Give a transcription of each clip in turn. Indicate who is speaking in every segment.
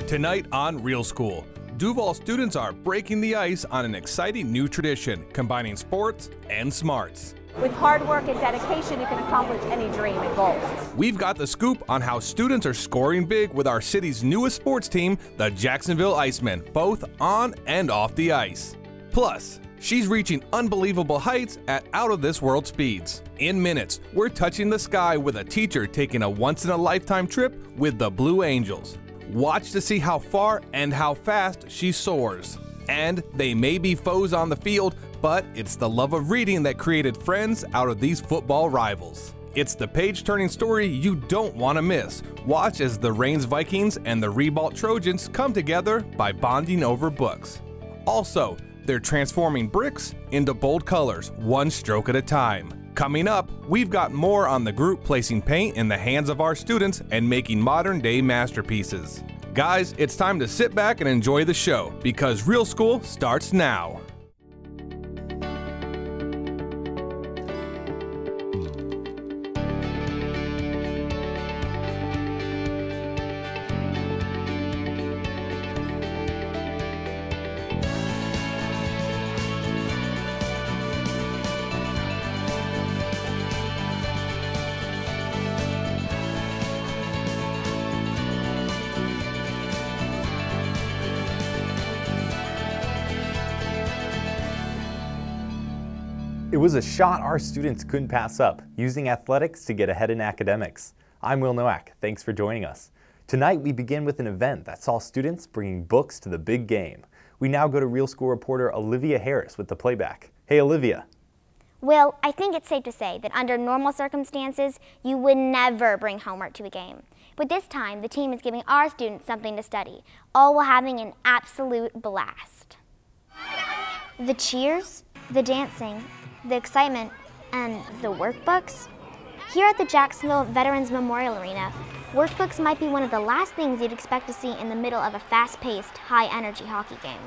Speaker 1: Tonight on Real School, Duval students are breaking the ice on an exciting new tradition, combining sports and smarts.
Speaker 2: With hard work and dedication, you can accomplish any dream and goal.
Speaker 1: We've got the scoop on how students are scoring big with our city's newest sports team, the Jacksonville Icemen, both on and off the ice. Plus, she's reaching unbelievable heights at out-of-this-world speeds. In minutes, we're touching the sky with a teacher taking a once-in-a-lifetime trip with the Blue Angels. Watch to see how far and how fast she soars. And they may be foes on the field, but it's the love of reading that created friends out of these football rivals. It's the page-turning story you don't want to miss. Watch as the Reigns Vikings and the Ribault Trojans come together by bonding over books. Also, they're transforming bricks into bold colors, one stroke at a time. Coming up, we've got more on the group placing paint in the hands of our students and making modern-day masterpieces. Guys, it's time to sit back and enjoy the show, because Real School starts now.
Speaker 3: It was a shot our students couldn't pass up, using athletics to get ahead in academics. I'm Will Nowak. Thanks for joining us. Tonight we begin with an event that saw students bringing books to the big game. We now go to Real School reporter Olivia Harris with the playback. Hey Olivia.
Speaker 4: Will, I think it's safe to say that under normal circumstances, you would never bring homework to a game. But this time, the team is giving our students something to study, all while having an absolute blast. The cheers, the dancing, the excitement, and the workbooks? Here at the Jacksonville Veterans Memorial Arena, workbooks might be one of the last things you'd expect to see in the middle of a fast-paced, high-energy hockey game.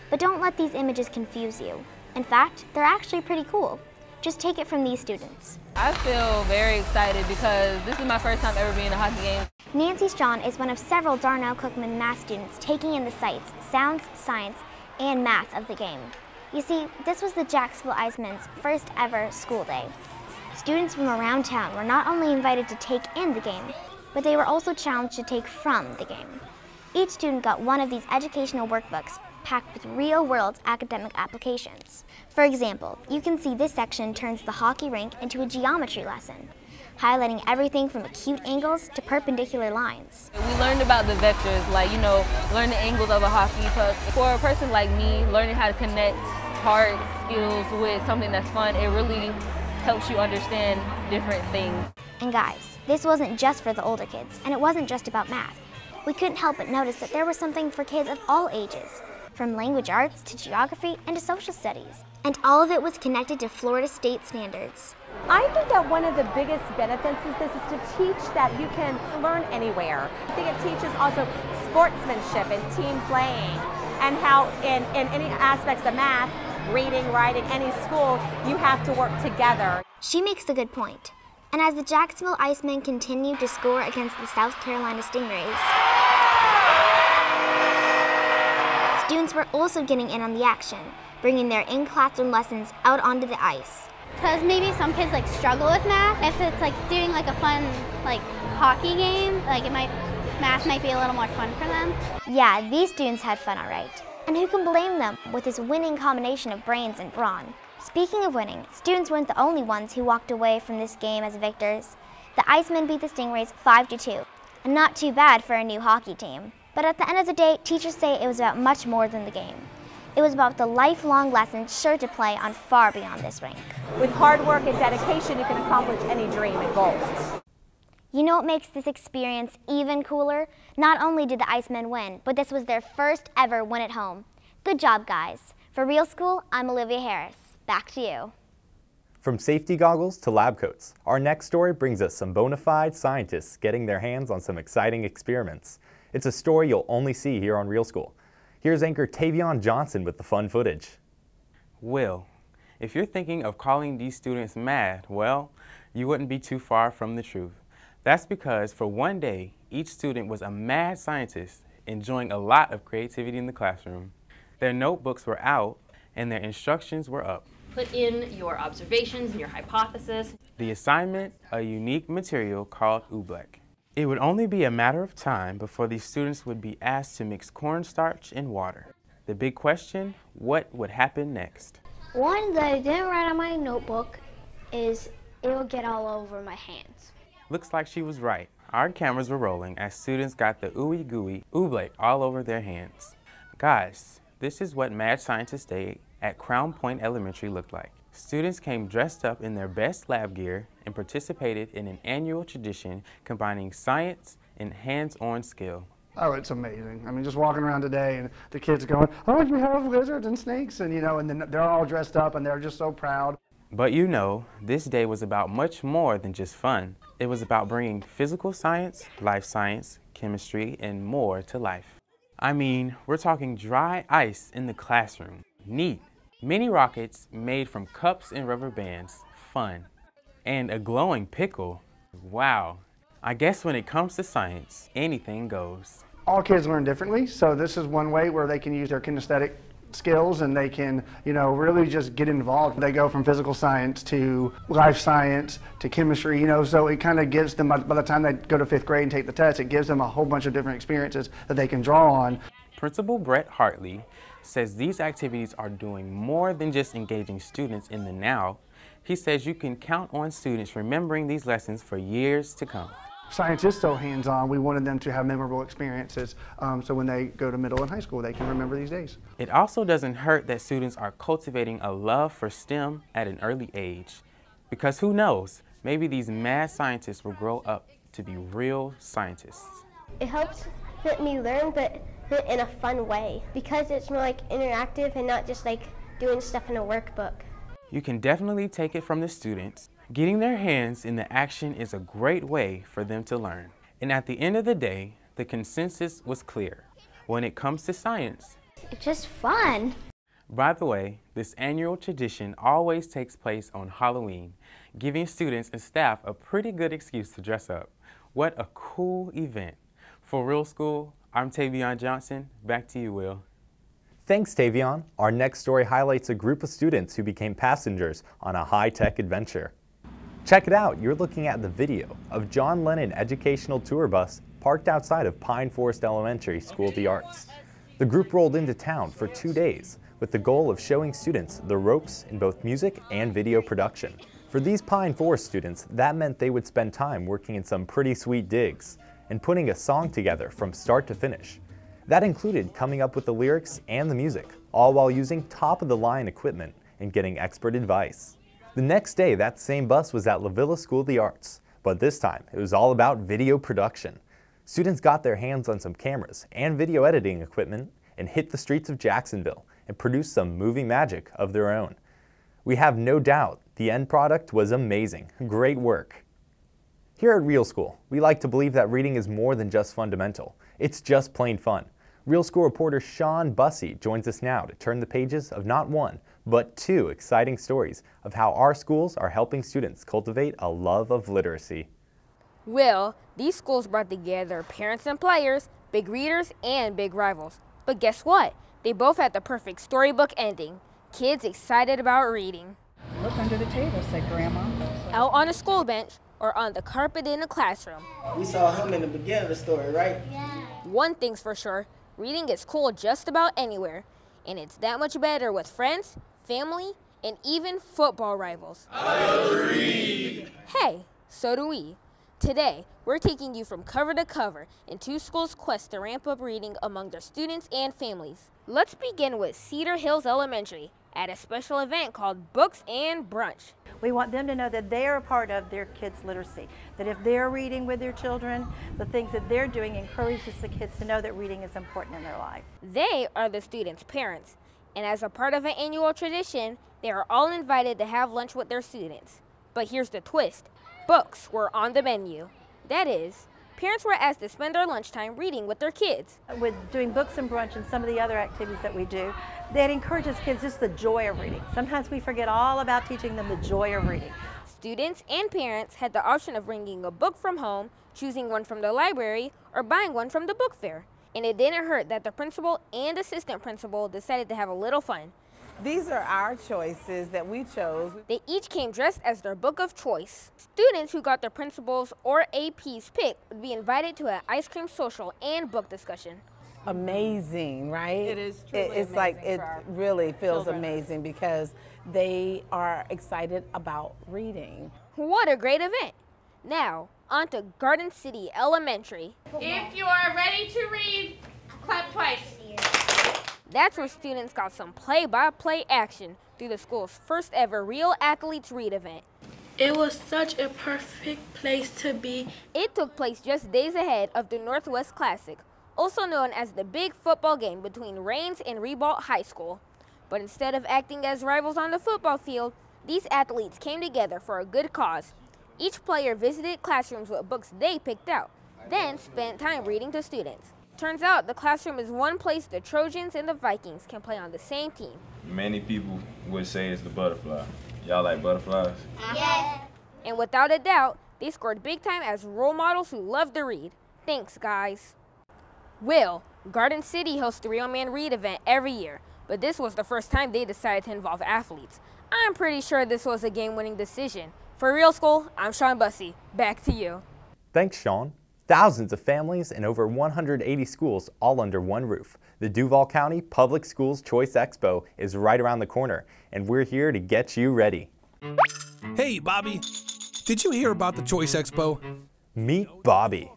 Speaker 4: But don't let these images confuse you. In fact, they're actually pretty cool. Just take it from these students.
Speaker 5: I feel very excited because this is my first time ever being in a hockey game.
Speaker 4: Nancy Strachan is one of several Darnell Cookman math students taking in the sights, sounds, science, and math of the game. You see, this was the Jacksonville Icemen's first ever school day. Students from around town were not only invited to take in the game, but they were also challenged to take from the game. Each student got one of these educational workbooks packed with real-world academic applications. For example, you can see this section turns the hockey rink into a geometry lesson, highlighting everything from acute angles to perpendicular lines.
Speaker 5: We learned about the vectors, learn the angles of a hockey puck. For a person like me, learning how to connect hard skills with something that's fun, it really helps you understand different things.
Speaker 4: And guys, this wasn't just for the older kids, and it wasn't just about math. We couldn't help but notice that there was something for kids of all ages, from language arts to geography and to social studies. And all of it was connected to Florida state standards.
Speaker 2: I think that one of the biggest benefits is this is to teach that you can learn anywhere. I think it teaches also sportsmanship and team playing, and how in any aspects of math, reading, writing, any school, you have to work together.
Speaker 4: She makes a good point. And as the Jacksonville Icemen continued to score against the South Carolina Stingrays, students were also getting in on the action, bringing their in-classroom lessons out onto the ice.
Speaker 6: Because maybe some kids struggle with math. If it's doing a fun hockey game, math might be a little more fun for them.
Speaker 4: Yeah, these students had fun, all right. And who can blame them with this winning combination of brains and brawn? Speaking of winning, students weren't the only ones who walked away from this game as victors. The Icemen beat the Stingrays 5-2, and not too bad for a new hockey team. But at the end of the day, teachers say it was about much more than the game. It was about the lifelong lessons sure to play on far beyond this rink.
Speaker 2: With hard work and dedication, you can accomplish any dream and goal.
Speaker 4: You know what makes this experience even cooler? Not only did the Icemen win, but this was their first ever win at home. Good job, guys. For Real School, I'm Olivia Harris. Back to you.
Speaker 3: From safety goggles to lab coats, our next story brings us some bona fide scientists getting their hands on some exciting experiments. It's a story you'll only see here on Real School. Here's anchor Tavion Johnson with the fun footage.
Speaker 7: Will, if you're thinking of calling these students mad, well, you wouldn't be too far from the truth. That's because for one day, each student was a mad scientist enjoying a lot of creativity in the classroom. Their notebooks were out and their instructions were up.
Speaker 8: Put in your observations and your hypothesis.
Speaker 7: The assignment, a unique material called oobleck. It would only be a matter of time before these students would be asked to mix cornstarch and water. The big question, what would happen next?
Speaker 9: One that I didn't write on my notebook is it will get all over my hands.
Speaker 7: Looks like she was right. Our cameras were rolling as students got the ooey gooey oobleck all over their hands. Guys, this is what Mad Scientist Day at Crown Point Elementary looked like. Students came dressed up in their best lab gear and participated in an annual tradition combining science and hands-on skill.
Speaker 10: Oh, it's amazing. I mean, just walking around today and the kids going, oh, you have lizards and snakes, and and then they're all dressed up and they're just so proud.
Speaker 7: But you know, this day was about much more than just fun. It was about bringing physical science, life science, chemistry, and more to life. I mean, we're talking dry ice in the classroom. Neat. Mini rockets made from cups and rubber bands. Fun. And a glowing pickle. Wow. I guess when it comes to science, anything goes.
Speaker 10: All kids learn differently, so this is one way where they can use their kinesthetic skills and they can, really just get involved. They go from physical science to life science to chemistry, so it kind of gives them, by the time they go to 5th grade and take the test, it gives them a whole bunch of different experiences that they can draw on.
Speaker 7: Principal Brett Hartley says these activities are doing more than just engaging students in the now. He says you can count on students remembering these lessons for years to come.
Speaker 10: Science is so hands-on, we wanted them to have memorable experiences, so when they go to middle and high school, they can remember these days.
Speaker 7: It also doesn't hurt that students are cultivating a love for STEM at an early age. Because who knows, maybe these mad scientists will grow up to be real scientists.
Speaker 9: It helps me learn, but in a fun way, because it's more like interactive and not just like doing stuff in a workbook.
Speaker 7: You can definitely take it from the students. Getting their hands in the action is a great way for them to learn. And at the end of the day, the consensus was clear. When it comes to science,
Speaker 9: it's just fun.
Speaker 7: By the way, this annual tradition always takes place on Halloween, giving students and staff a pretty good excuse to dress up. What a cool event. For Real School, I'm Tavion Johnson. Back to you, Will.
Speaker 3: Thanks, Tavion. Our next story highlights a group of students who became passengers on a high-tech adventure. Check it out. You're looking at the video of John Lennon Educational Tour Bus parked outside of Pine Forest Elementary School of the Arts. The group rolled into town for 2 days with the goal of showing students the ropes in both music and video production. For these Pine Forest students, that meant they would spend time working in some pretty sweet digs and putting a song together from start to finish. That included coming up with the lyrics and the music, all while using top-of-the-line equipment and getting expert advice. The next day, that same bus was at La Villa School of the Arts, but this time it was all about video production. Students got their hands on some cameras and video editing equipment and hit the streets of Jacksonville and produced some movie magic of their own. We have no doubt the end product was amazing. Great work. Here at Real School, we like to believe that reading is more than just fundamental. It's just plain fun. Real School reporter Sean Bussey joins us now to turn the pages of not one, but 2 exciting stories of how our schools are helping students cultivate a love of literacy.
Speaker 11: Well, these schools brought together parents and players, big readers and big rivals. But guess what? They both had the perfect storybook ending. Kids excited about reading.
Speaker 12: Look under the table, said Grandma.
Speaker 11: Out on a school bench or on the carpet in a classroom.
Speaker 13: We saw him in the beginning of the story, right?
Speaker 9: Yeah.
Speaker 11: One thing's for sure, reading is cool just about anywhere. And it's that much better with friends, family, and even football rivals.
Speaker 14: I agree.
Speaker 11: Hey, so do we. Today, we're taking you from cover to cover in 2 schools' quest to ramp up reading among their students and families. Let's begin with Cedar Hills Elementary at a special event called Books and Brunch.
Speaker 15: We want them to know that they are a part of their kids' literacy, that if they're reading with their children, the things that they're doing encourages the kids to know that reading is important in their life.
Speaker 11: They are the students' parents, and as a part of an annual tradition, they are all invited to have lunch with their students. But here's the twist. Books were on the menu. That is, parents were asked to spend their lunchtime reading with their kids.
Speaker 15: With doing Books and Brunch and some of the other activities that we do, that encourages kids just the joy of reading. Sometimes we forget all about teaching them the joy of reading.
Speaker 11: Students and parents had the option of bringing a book from home, choosing one from the library, or buying one from the book fair. And it didn't hurt that the principal and assistant principal decided to have a little fun.
Speaker 16: These are our choices that we chose.
Speaker 11: They each came dressed as their book of choice. Students who got their principal's or AP's pick would be invited to an ice cream social and book discussion.
Speaker 16: Amazing, right?
Speaker 12: It is truly
Speaker 16: It's like,
Speaker 12: amazing
Speaker 16: it
Speaker 12: for our
Speaker 16: really feels
Speaker 12: children.
Speaker 16: amazing because they are excited about reading.
Speaker 11: What a great event! Now, on to Garden City Elementary.
Speaker 17: If you are ready to read, clap twice.
Speaker 11: That's where students got some play-by-play action through the school's first ever Real Athletes Read event.
Speaker 17: It was such a perfect place to be.
Speaker 11: It took place just days ahead of the Northwest Classic, also known as the big football game between Rains and Ribault High School. But instead of acting as rivals on the football field, these athletes came together for a good cause. Each player visited classrooms with books they picked out, then spent time reading to students. Turns out the classroom is one place the Trojans and the Vikings can play on the same team.
Speaker 18: Many people would say it's the butterfly. Y'all like butterflies?
Speaker 11: Yes. And without a doubt, they scored big time as role models who love to read. Thanks, guys. Well, Garden City hosts the Real Man Read event every year, but this was the first time they decided to involve athletes. I'm pretty sure this was a game-winning decision. For Real School, I'm Sean Bussey. Back to you.
Speaker 3: Thanks, Sean. Thousands of families and over 180 schools all under one roof. The Duval County Public Schools Choice Expo is right around the corner, and we're here to get you ready.
Speaker 1: Hey, Bobby, did you hear about the Choice Expo?
Speaker 3: Meet Bobby.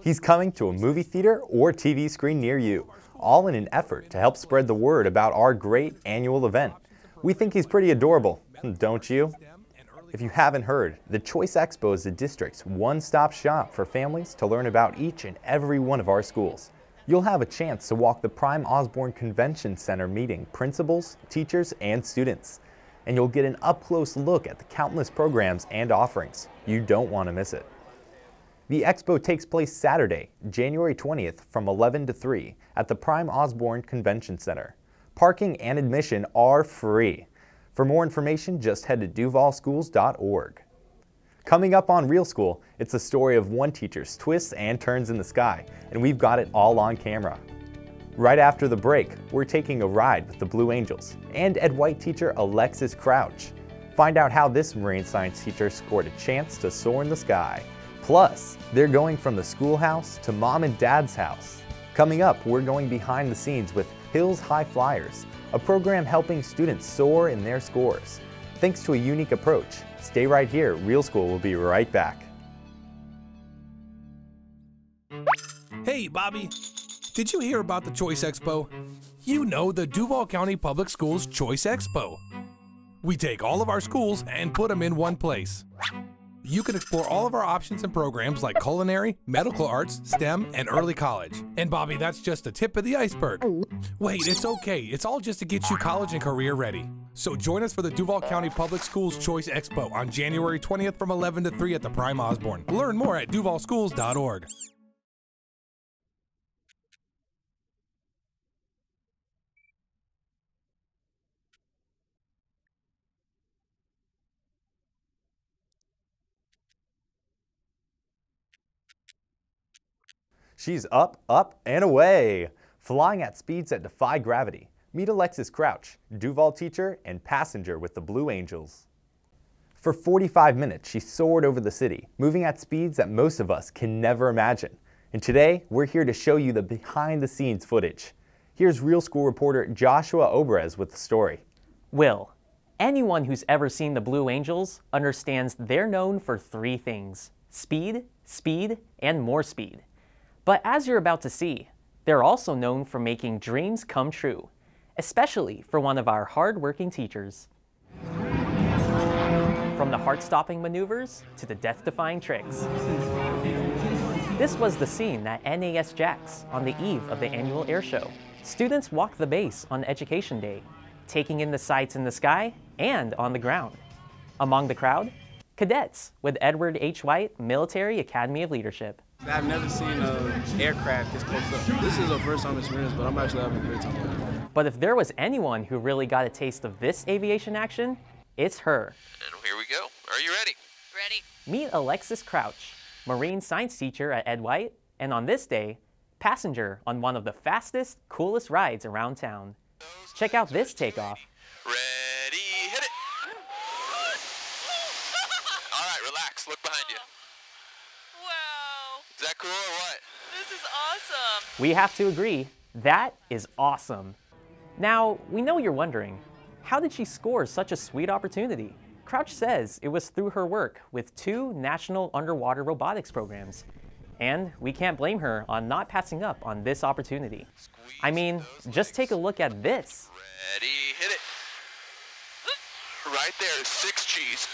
Speaker 3: He's coming to a movie theater or TV screen near you, all in an effort to help spread the word about our great annual event. We think he's pretty adorable, don't you? If you haven't heard, the Choice Expo is the district's one-stop shop for families to learn about each and every one of our schools. You'll have a chance to walk the Prime Osborne Convention Center meeting principals, teachers, and students. And you'll get an up-close look at the countless programs and offerings. You don't want to miss it. The expo takes place Saturday, January 20th from 11 to 3 at the Prime Osborne Convention Center. Parking and admission are free. For more information, just head to duvalschools.org. Coming up on Real School, it's the story of one teacher's twists and turns in the sky, and we've got it all on camera. Right after the break, we're taking a ride with the Blue Angels and Ed White teacher Alexis Crouch. Find out how this marine science teacher scored a chance to soar in the sky. Plus, they're going from the schoolhouse to mom and dad's house. Coming up, we're going behind the scenes with Hills High Flyers, a program helping students soar in their scores. Thanks to a unique approach. Stay right here, Real School will be right back.
Speaker 1: Hey, Bobby, did you hear about the Choice Expo? You know, the Duval County Public Schools Choice Expo. We take all of our schools and put them in one place. You can explore all of our options and programs like culinary, medical arts, STEM, and early college. And Bobby, that's just the tip of the iceberg. Wait, it's okay. It's all just to get you college and career ready. So join us for the Duval County Public Schools Choice Expo on January 20th from 11 to 3 at the Prime Osborne. Learn more at duvalschools.org.
Speaker 3: She's up, up, and away, flying at speeds that defy gravity. Meet Alexis Crouch, Duval teacher and passenger with the Blue Angels. For 45 minutes, she soared over the city, moving at speeds that most of us can never imagine. And today, we're here to show you the behind-the-scenes footage. Here's Real School reporter Joshua Obrez with the story.
Speaker 19: Will, anyone who's ever seen the Blue Angels understands they're known for three things: speed, speed, and more speed. But as you're about to see, they're also known for making dreams come true, especially for one of our hard-working teachers. From the heart-stopping maneuvers to the death-defying tricks. This was the scene at NAS Jax on the eve of the annual air show. Students walked the base on Education Day, taking in the sights in the sky and on the ground. Among the crowd, cadets with Edward H. White Military Academy of Leadership.
Speaker 20: I've never seen an aircraft this close up. This is a first-time experience, but I'm actually having a great time.
Speaker 19: But if there was anyone who really got a taste of this aviation action, it's her.
Speaker 21: And here we go. Are you ready? Ready.
Speaker 19: Meet Alexis Crouch, marine science teacher at Ed White, and on this day, passenger on one of the fastest, coolest rides around town. Check out this takeoff.
Speaker 21: Ready, hit it! All right, relax, look behind you.
Speaker 5: Wow.
Speaker 21: Is that cool or what?
Speaker 5: This is awesome.
Speaker 19: We have to agree, that is awesome. Now, we know you're wondering, how did she score such a sweet opportunity? Crouch says it was through her work with 2 national underwater robotics programs. And we can't blame her on not passing up on this opportunity. I mean, just take a look at this.
Speaker 21: Ready, hit it. Right there, 6 G's.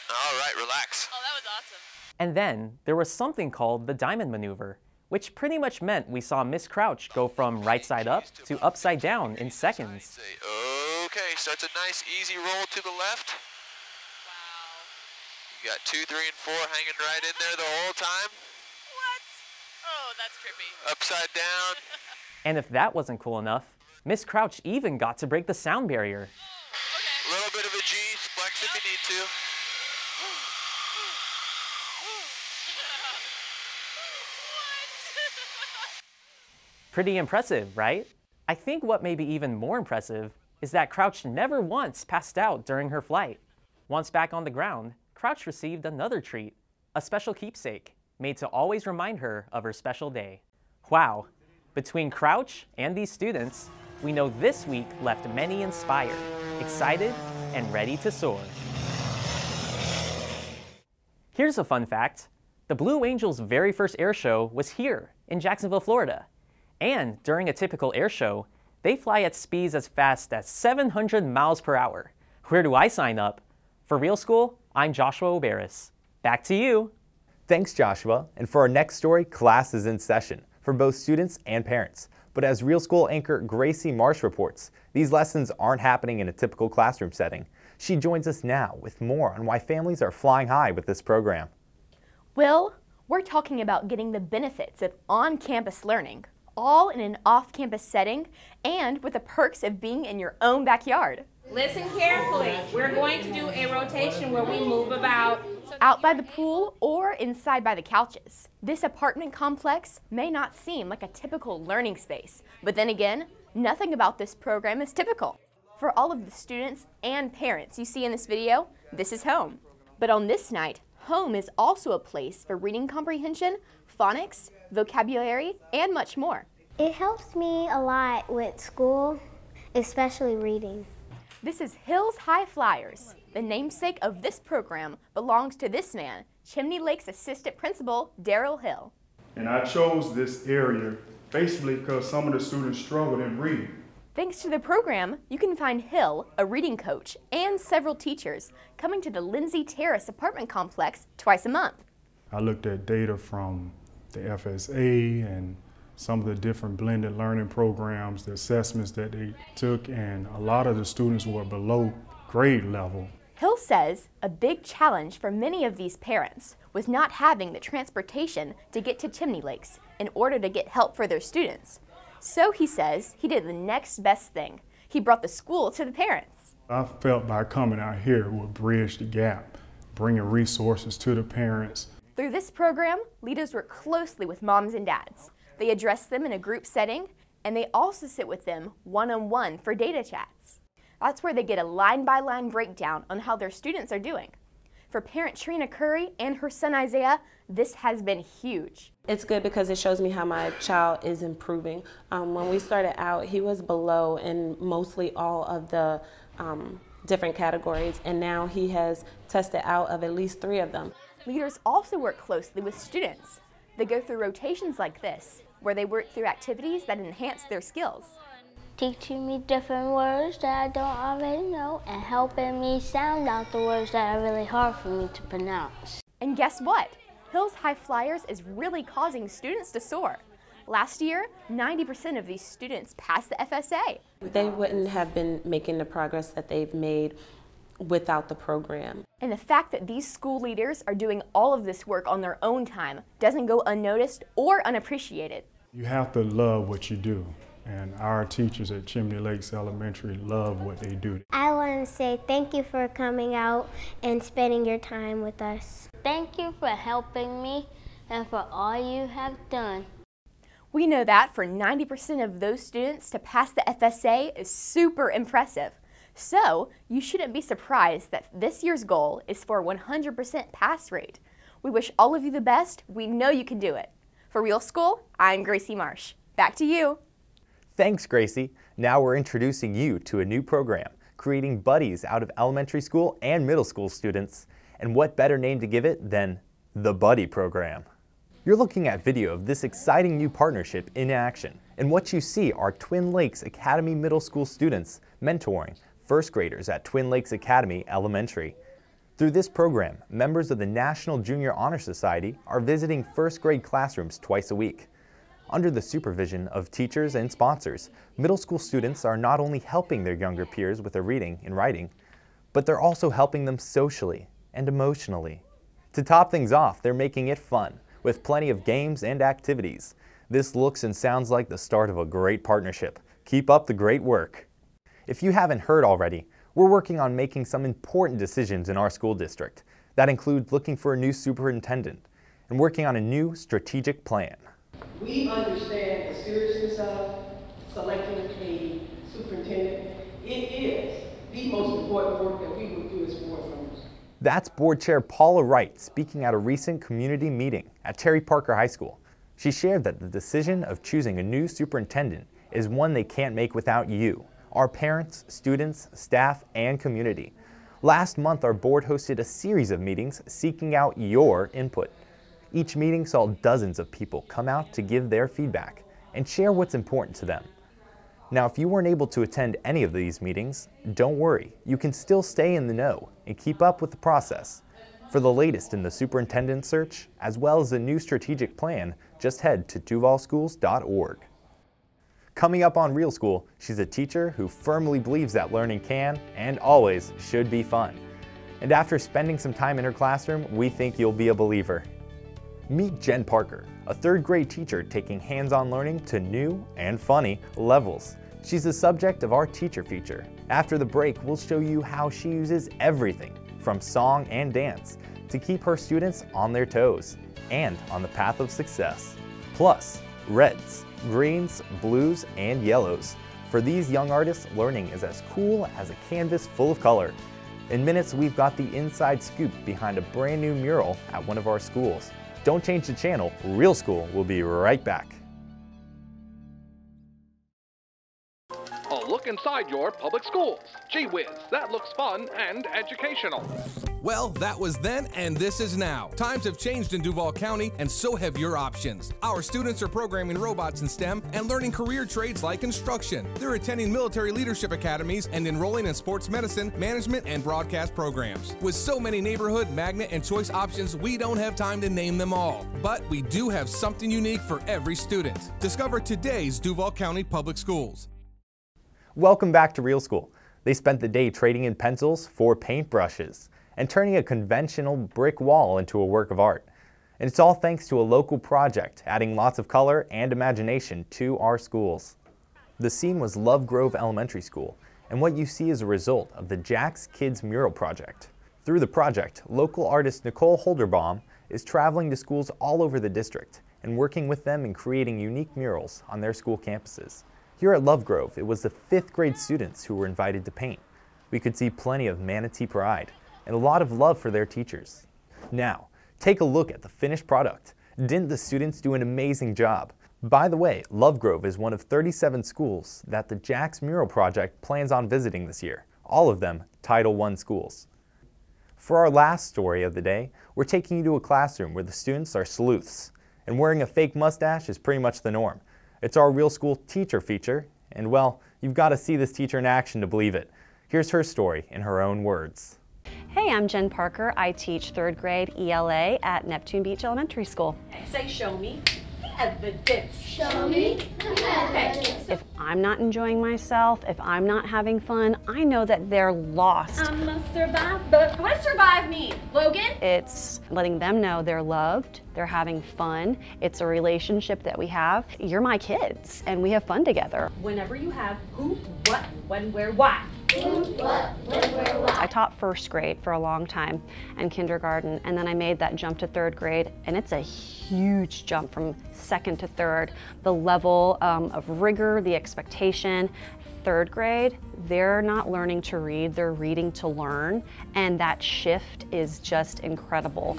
Speaker 21: All right, relax.
Speaker 5: Oh, that was awesome.
Speaker 19: And then there was something called the diamond maneuver, which pretty much meant we saw Miss Crouch go from right side up to upside down in seconds.
Speaker 21: Okay, starts a nice easy roll to the left. You got 2, 3, and 4 hanging right in there the whole time.
Speaker 5: What? Oh, that's trippy.
Speaker 21: Upside down.
Speaker 19: And if that wasn't cool enough, Miss Crouch even got to break the sound barrier.
Speaker 21: A little bit of a G, flex if you need to.
Speaker 19: Pretty impressive, right? I think what may be even more impressive is that Crouch never once passed out during her flight. Once back on the ground, Crouch received another treat, a special keepsake, made to always remind her of her special day. Wow, between Crouch and these students, we know this week left many inspired, excited, and ready to soar. Here's a fun fact. The Blue Angels' very first air show was here in Jacksonville, Florida. And during a typical air show, they fly at speeds as fast as 700 miles per hour. Where do I sign up? For Real School, I'm Joshua Oberis. Back to you.
Speaker 3: Thanks, Joshua. And for our next story, class is in session for both students and parents. But as Real School anchor Gracie Marsh reports, these lessons aren't happening in a typical classroom setting. She joins us now with more on why families are flying high with this program.
Speaker 22: Will, we're talking about getting the benefits of on-campus learning, all in an off-campus setting and with the perks of being in your own backyard.
Speaker 23: Listen carefully. We're going to do a rotation where we move about
Speaker 22: out by the pool or inside by the couches. This apartment complex may not seem like a typical learning space, but then again, nothing about this program is typical. For all of the students and parents you see in this video, this is home. But on this night, home is also a place for reading comprehension, phonics, vocabulary, and much more.
Speaker 9: It helps me a lot with school, especially reading.
Speaker 22: This is Hills High Flyers. The namesake of this program belongs to this man, Chimney Lake's assistant principal, Daryl Hill.
Speaker 24: And I chose this area basically because some of the students struggled in reading.
Speaker 22: Thanks to the program, you can find Hill, a reading coach, and several teachers coming to the Lindsay Terrace apartment complex twice a month.
Speaker 24: I looked at data from the FSA and some of the different blended learning programs, the assessments that they took, and a lot of the students were below grade level.
Speaker 22: Hill says a big challenge for many of these parents was not having the transportation to get to Chimney Lakes in order to get help for their students. So he says he did the next best thing. He brought the school to the parents.
Speaker 24: I felt by coming out here would bridge the gap, bringing resources to the parents.
Speaker 22: Through this program, leaders work closely with moms and dads. They address them in a group setting, and they also sit with them one-on-one for data chats. That's where they get a line-by-line breakdown on how their students are doing. For parent Trina Curry and her son Isaiah, this has been huge.
Speaker 25: It's good because it shows me how my child is improving. When we started out, he was below in mostly all of the different categories, and now he has tested out of at least 3 of them.
Speaker 22: Leaders also work closely with students. They go through rotations like this, where they work through activities that enhance their skills.
Speaker 26: Teaching me different words that I don't already know and helping me sound out the words that are really hard for me to pronounce.
Speaker 22: And guess what? Hills High Flyers is really causing students to soar. Last year, 90% of these students passed the FSA.
Speaker 25: They wouldn't have been making the progress that they've made without the program.
Speaker 22: And the fact that these school leaders are doing all of this work on their own time doesn't go unnoticed or unappreciated.
Speaker 24: You have to love what you do, and our teachers at Chimney Lakes Elementary love what they do.
Speaker 9: I want to say thank you for coming out and spending your time with us.
Speaker 26: Thank you for helping me and for all you have done.
Speaker 22: We know that for 90% of those students to pass the FSA is super impressive. So you shouldn't be surprised that this year's goal is for 100% pass rate. We wish all of you the best. We know you can do it. For Real School, I'm Gracie Marsh. Back to you.
Speaker 3: Thanks, Gracie. Now we're introducing you to a new program, creating buddies out of elementary school and middle school students. And what better name to give it than the Buddy Program? You're looking at video of this exciting new partnership in action. And what you see are Twin Lakes Academy Middle School students mentoring first graders at Twin Lakes Academy Elementary. Through this program, members of the National Junior Honor Society are visiting first grade classrooms twice a week. Under the supervision of teachers and sponsors, middle school students are not only helping their younger peers with their reading and writing, but they're also helping them socially and emotionally. To top things off, they're making it fun, with plenty of games and activities. This looks and sounds like the start of a great partnership. Keep up the great work. If you haven't heard already, we're working on making some important decisions in our school district. That includes looking for a new superintendent and working on a new strategic plan.
Speaker 2: We understand the seriousness of selecting a superintendent. It is the most important work that we will do as board members.
Speaker 3: That's Board Chair Paula Wright speaking at a recent community meeting at Terry Parker High School. She shared that the decision of choosing a new superintendent is one they can't make without you, our parents, students, staff, and community. Last month, our board hosted a series of meetings seeking out your input. Each meeting saw dozens of people come out to give their feedback and share what's important to them. Now, if you weren't able to attend any of these meetings, don't worry. You can still stay in the know and keep up with the process. For the latest in the superintendent search, as well as a new strategic plan, just head to duvalschools.org. Coming up on Real School, she's a teacher who firmly believes that learning can and always should be fun. And after spending some time in her classroom, we think you'll be a believer. Meet Jen Parker, a third grade teacher taking hands-on learning to new and funny levels. She's the subject of our teacher feature. After the break, we'll show you how she uses everything from song and dance to keep her students on their toes and on the path of success. Plus, reds, greens, blues, and yellows. For these young artists, learning is as cool as a canvas full of color. In minutes, we've got the inside scoop behind a brand new mural at one of our schools. Don't change the channel. Real School will be right back.
Speaker 4: A look inside your public schools. Gee whiz, that looks fun and educational.
Speaker 1: Well, that was then and this is now. Times have changed in Duval County and so have your options. Our students are programming robots in STEM and learning career trades like construction. They're attending military leadership academies and enrolling in sports medicine, management, and broadcast programs. With so many neighborhood, magnet, and choice options, we don't have time to name them all. But we do have something unique for every student. Discover today's Duval County Public Schools.
Speaker 3: Welcome back to Real School. They spent the day trading in pencils for paintbrushes and turning a conventional brick wall into a work of art. And it's all thanks to a local project, adding lots of color and imagination to our schools. The scene was Love Grove Elementary School, and what you see is a result of the Jack's Kids Mural Project. Through the project, local artist Nicole Holderbaum is traveling to schools all over the district and working with them in creating unique murals on their school campuses. Here at Love Grove, it was the 5th grade students who were invited to paint. We could see plenty of manatee pride and a lot of love for their teachers. Now, take a look at the finished product. Didn't the students do an amazing job? By the way, Love Grove is one of 37 schools that the Jack's Mural Project plans on visiting this year, all of them Title I schools. For our last story of the day, we're taking you to a classroom where the students are sleuths, and wearing a fake mustache is pretty much the norm. It's our Real School teacher feature, and well, you've got to see this teacher in action to believe it. Here's her story in her own words.
Speaker 6: Hey, I'm Jen Parker. I teach 3rd grade ELA at Neptune Beach Elementary School.
Speaker 7: Say, show me the evidence.
Speaker 6: Show me the evidence. If I'm not enjoying myself, if I'm not having fun, I know that they're lost.
Speaker 7: I'm a survivor. What does survive mean, Logan?
Speaker 6: It's letting them know they're loved, they're having fun, it's a relationship that we have. You're my kids, and we have fun together.
Speaker 7: Whenever you have who, what, when, where, why.
Speaker 6: I taught first grade for a long time and kindergarten, and then I made that jump to third grade, and it's a huge jump from second to third. The level of rigor, the expectation. Third grade, they're not learning to read, they're reading to learn, and that shift is just incredible.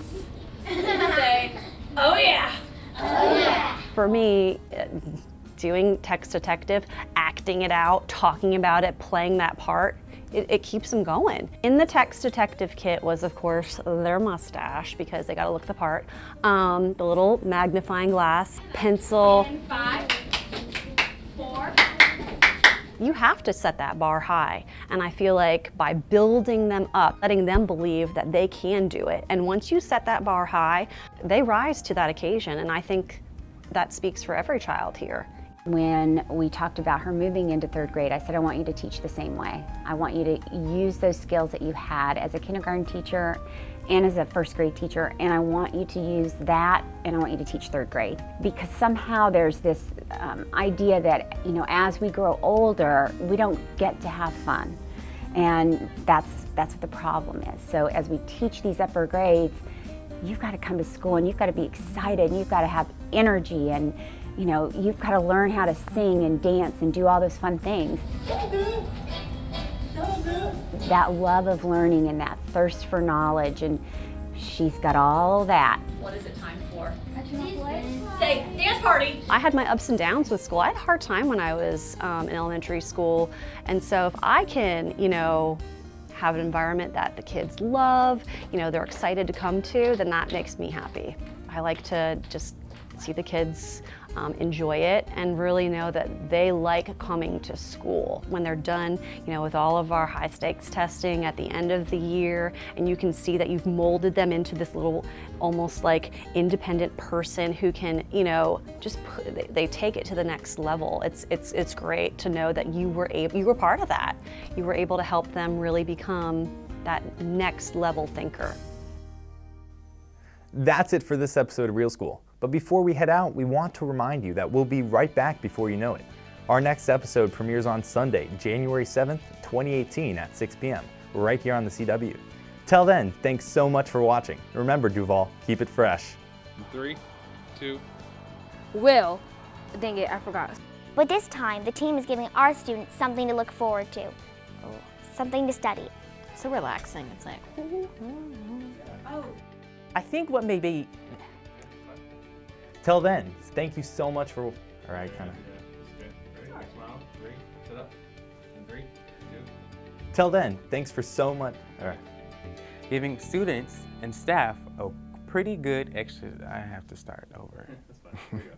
Speaker 7: Say, oh yeah. Oh yeah.
Speaker 6: For me, doing text detective, acting it out, talking about it, playing that part, it keeps them going. In the text detective kit was, of course, their mustache, because they gotta look the part, the little magnifying glass, pencil.
Speaker 7: 5, 4.
Speaker 6: You have to set that bar high, and I feel like by building them up, letting them believe that they can do it, and once you set that bar high, they rise to that occasion, and I think that speaks for every child here.
Speaker 8: When we talked about her moving into third grade, I said, I want you to teach the same way. I want you to use those skills that you had as a kindergarten teacher and as a first grade teacher, and I want you to use that, and I want you to teach third grade. Because somehow there's this idea that, you know, as we grow older, we don't get to have fun. And that's what the problem is. So as we teach these upper grades, you've got to come to school and you've got to be excited and you've got to have energy, and you know, you've got to learn how to sing and dance and do all those fun things. That love of learning and that thirst for knowledge, and she's got all that.
Speaker 7: What is it time for? Say, dance party.
Speaker 6: I had my ups and downs with school. I had a hard time when I was in elementary school, and so if I can, you know, have an environment that the kids love, you know, they're excited to come to, then that makes me happy. I like to just see the kids enjoy it and really know that they like coming to school. When they're done, you know, with all of our high stakes testing at the end of the year, and you can see that you've molded them into this little, almost like independent person who can, you know, just they take it to the next level. It's great to know that you were part of that. You were able to help them really become that next level thinker.
Speaker 3: That's it for this episode of Real School. But before we head out, we want to remind you that we'll be right back before you know it. Our next episode premieres on Sunday, January 7th, 2018 at 6 p.m. right here on the CW. Till then, thanks so much for watching. Remember, Duval, keep it fresh.
Speaker 4: 3, 2.
Speaker 11: Will, dang it, I forgot.
Speaker 9: But this time, the team is giving our students something to look forward to. Something to study.
Speaker 22: So relaxing, it's like,
Speaker 7: Oh.
Speaker 19: I think what may be...
Speaker 3: Till then, thank you so much for... All right, kind of...
Speaker 18: Smile, 3, sit up, and 3, 2.
Speaker 3: Till then, thanks for so much... All right.
Speaker 10: Giving students and staff a pretty good extra... I have to start over.
Speaker 18: That's fine. Here we go.